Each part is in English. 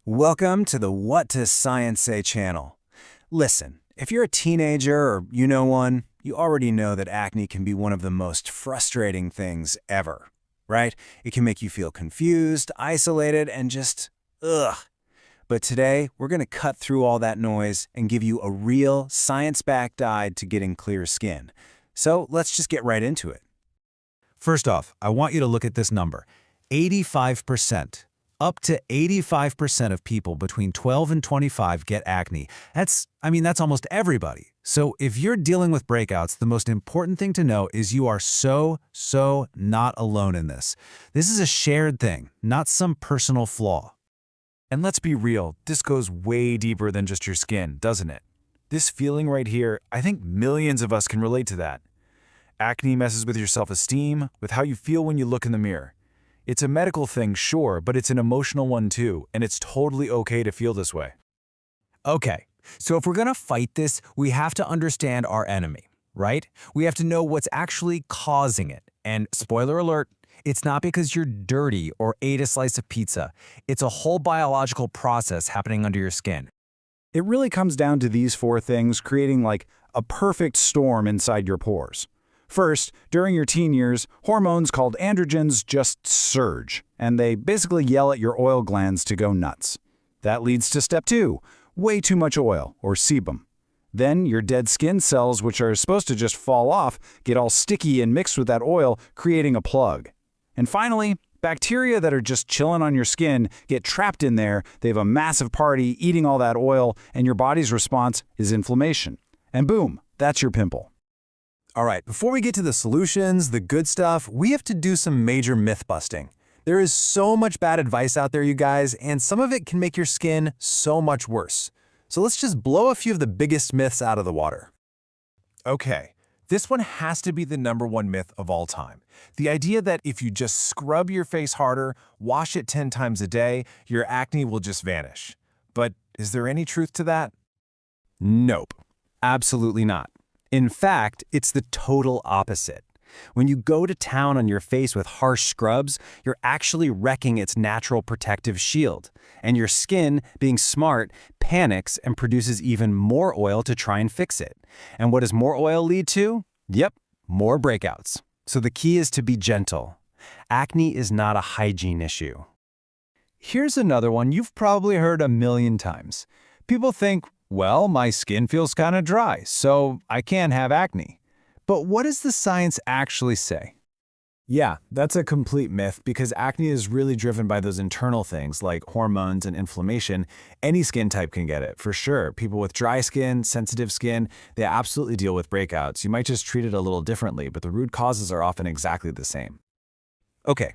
Welcome to the What Does Science Say channel. Listen, if you're a teenager or you know one, you already know that acne can be one of the most frustrating things ever, right? It can make you feel confused, isolated, and just ugh. But today, we're going to cut through all that noise and give you a real, science-backed guide to getting clear skin. So let's just get right into it. First off, I want you to look at this number. 85%. Up to 85% of people between 12 and 25 get acne. That's almost everybody. So if you're dealing with breakouts, the most important thing to know is you are so not alone in this. This is a shared thing, not some personal flaw. And let's be real, this goes way deeper than just your skin, doesn't it? This feeling right here, I think millions of us can relate to that. Acne messes with your self-esteem, with how you feel when you look in the mirror. It's a medical thing, sure, but it's an emotional one too, and it's totally okay to feel this way. Okay, so if we're gonna fight this, we have to understand our enemy, right? We have to know what's actually causing it. And spoiler alert, it's not because you're dirty or ate a slice of pizza. It's a whole biological process happening under your skin. It really comes down to these four things creating like a perfect storm inside your pores. First, during your teen years, hormones called androgens just surge, and they basically yell at your oil glands to go nuts. That leads to step 2, way too much oil, or sebum. Then your dead skin cells, which are supposed to just fall off, get all sticky and mixed with that oil, creating a plug. And finally, bacteria that are just chilling on your skin get trapped in there, they have a massive party eating all that oil, and your body's response is inflammation. And boom, that's your pimple. All right, before we get to the solutions, the good stuff, we have to do some major myth busting. There is so much bad advice out there, you guys, and some of it can make your skin so much worse. So let's just blow a few of the biggest myths out of the water. Okay, this one has to be the #1 myth of all time. The idea that if you just scrub your face harder, wash it 10 times a day, your acne will just vanish. But is there any truth to that? Nope, absolutely not. In fact, it's the total opposite. When you go to town on your face with harsh scrubs, you're actually wrecking its natural protective shield. And your skin, being smart, panics and produces even more oil to try and fix it. And what does more oil lead to? Yep, more breakouts. So the key is to be gentle. Acne is not a hygiene issue. Here's another one you've probably heard a million times. People think, well, my skin feels kind of dry, so I can't have acne. But what does the science actually say? Yeah, that's a complete myth because acne is really driven by those internal things like hormones and inflammation. Any skin type can get it, for sure. People with dry skin, sensitive skin, they absolutely deal with breakouts. You might just treat it a little differently, but the root causes are often exactly the same. Okay,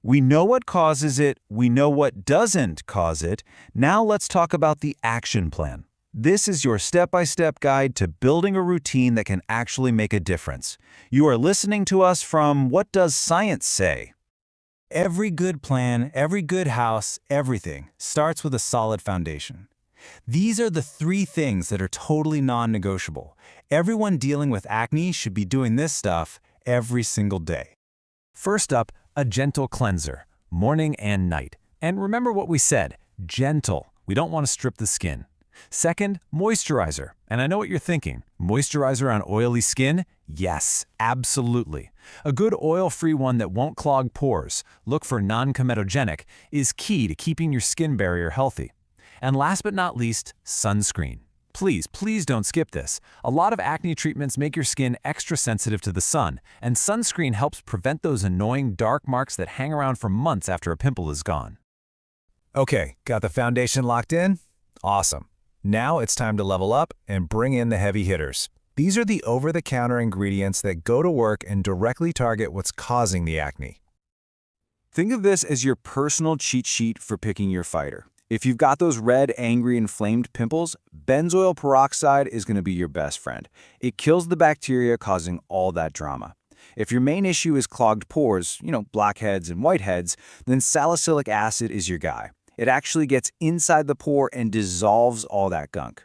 we know what causes it, we know what doesn't cause it. Now let's talk about the action plan. This is your step-by-step guide to building a routine that can actually make a difference. You are listening to us from What Does Science Say? Every good plan, every good house, everything starts with a solid foundation. These are the 3 things that are totally non-negotiable. Everyone dealing with acne should be doing this stuff every single day. First up, a gentle cleanser, morning and night. And remember what we said, gentle. We don't want to strip the skin. Second, moisturizer. And I know what you're thinking. Moisturizer on oily skin? Yes, absolutely. A good oil-free one that won't clog pores, look for non-comedogenic, is key to keeping your skin barrier healthy. And last but not least, sunscreen. Please don't skip this. A lot of acne treatments make your skin extra sensitive to the sun, and sunscreen helps prevent those annoying dark marks that hang around for months after a pimple is gone. Okay, got the foundation locked in? Awesome. Now it's time to level up and bring in the heavy hitters. These are the over-the-counter ingredients that go to work and directly target what's causing the acne. Think of this as your personal cheat sheet for picking your fighter. If you've got those red, angry, inflamed pimples, benzoyl peroxide is going to be your best friend. It kills the bacteria causing all that drama. If your main issue is clogged pores, blackheads and whiteheads, then salicylic acid is your guy. It actually gets inside the pore and dissolves all that gunk.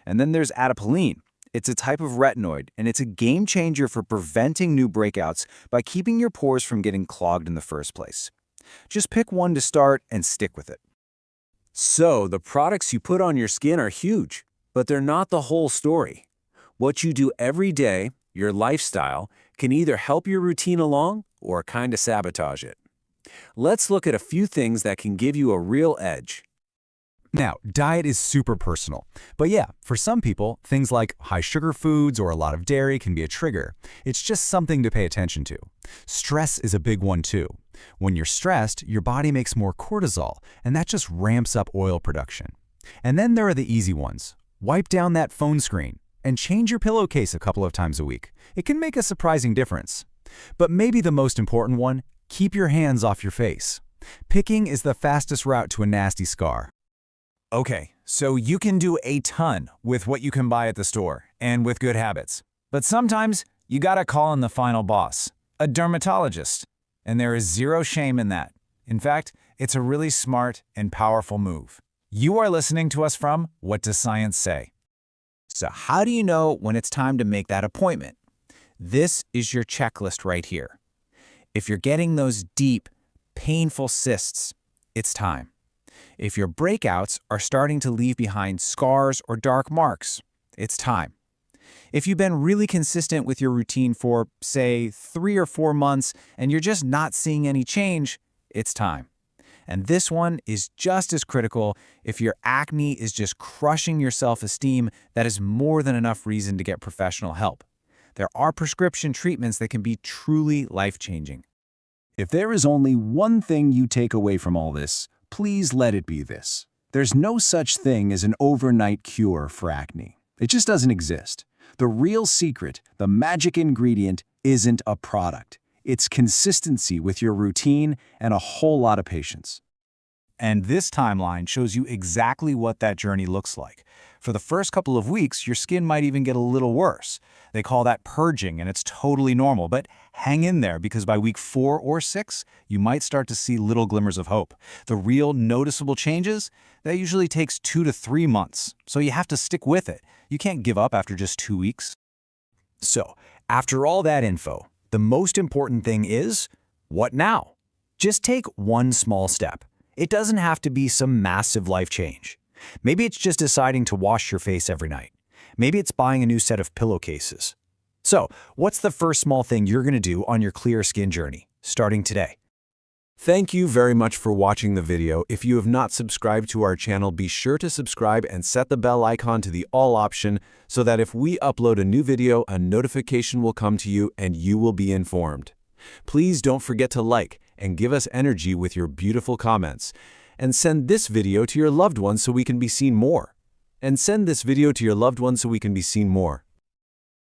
And then there's adipoline. It's a type of retinoid, and it's a game changer for preventing new breakouts by keeping your pores from getting clogged in the first place. Just pick one to start and stick with it. So, the products you put on your skin are huge, but they're not the whole story. What you do every day, your lifestyle, can either help your routine along or kind of sabotage it. Let's look at a few things that can give you a real edge. Now, diet is super personal. But yeah, for some people, things like high sugar foods or a lot of dairy can be a trigger. It's just something to pay attention to. Stress is a big one too. When you're stressed, your body makes more cortisol, and that just ramps up oil production. And then there are the easy ones. Wipe down that phone screen and change your pillowcase a couple of times a week. It can make a surprising difference. But maybe the most important one, keep your hands off your face. Picking is the fastest route to a nasty scar. Okay, so you can do a ton with what you can buy at the store and with good habits. But sometimes you gotta call in the final boss, a dermatologist. And there is zero shame in that. In fact, it's a really smart and powerful move. You are listening to us from What Does Science Say? So how do you know when it's time to make that appointment? This is your checklist right here. If you're getting those deep, painful cysts, it's time. If your breakouts are starting to leave behind scars or dark marks, it's time. If you've been really consistent with your routine for, say, 3 or 4 months and you're just not seeing any change, it's time. And this one is just as critical. If your acne is just crushing your self-esteem, that is more than enough reason to get professional help. There are prescription treatments that can be truly life-changing. If there is only one thing you take away from all this, please let it be this. There's no such thing as an overnight cure for acne. It just doesn't exist. The real secret, the magic ingredient, isn't a product. It's consistency with your routine and a whole lot of patience. And this timeline shows you exactly what that journey looks like. For the first couple of weeks, your skin might even get a little worse. They call that purging, and it's totally normal. But hang in there, because by week 4 or 6, you might start to see little glimmers of hope. The real noticeable changes, that usually takes 2 to 3 months. So you have to stick with it. You can't give up after just 2 weeks. So, after all that info, the most important thing is, what now? Just take one small step. It doesn't have to be some massive life change. Maybe it's just deciding to wash your face every night. Maybe it's buying a new set of pillowcases. So, what's the first small thing you're going to do on your clear skin journey, starting today? Thank you very much for watching the video. If you have not subscribed to our channel, be sure to subscribe and set the bell icon to the all option so that if we upload a new video, a notification will come to you and you will be informed. Please don't forget to like and give us energy with your beautiful comments. And send this video to your loved ones so we can be seen more.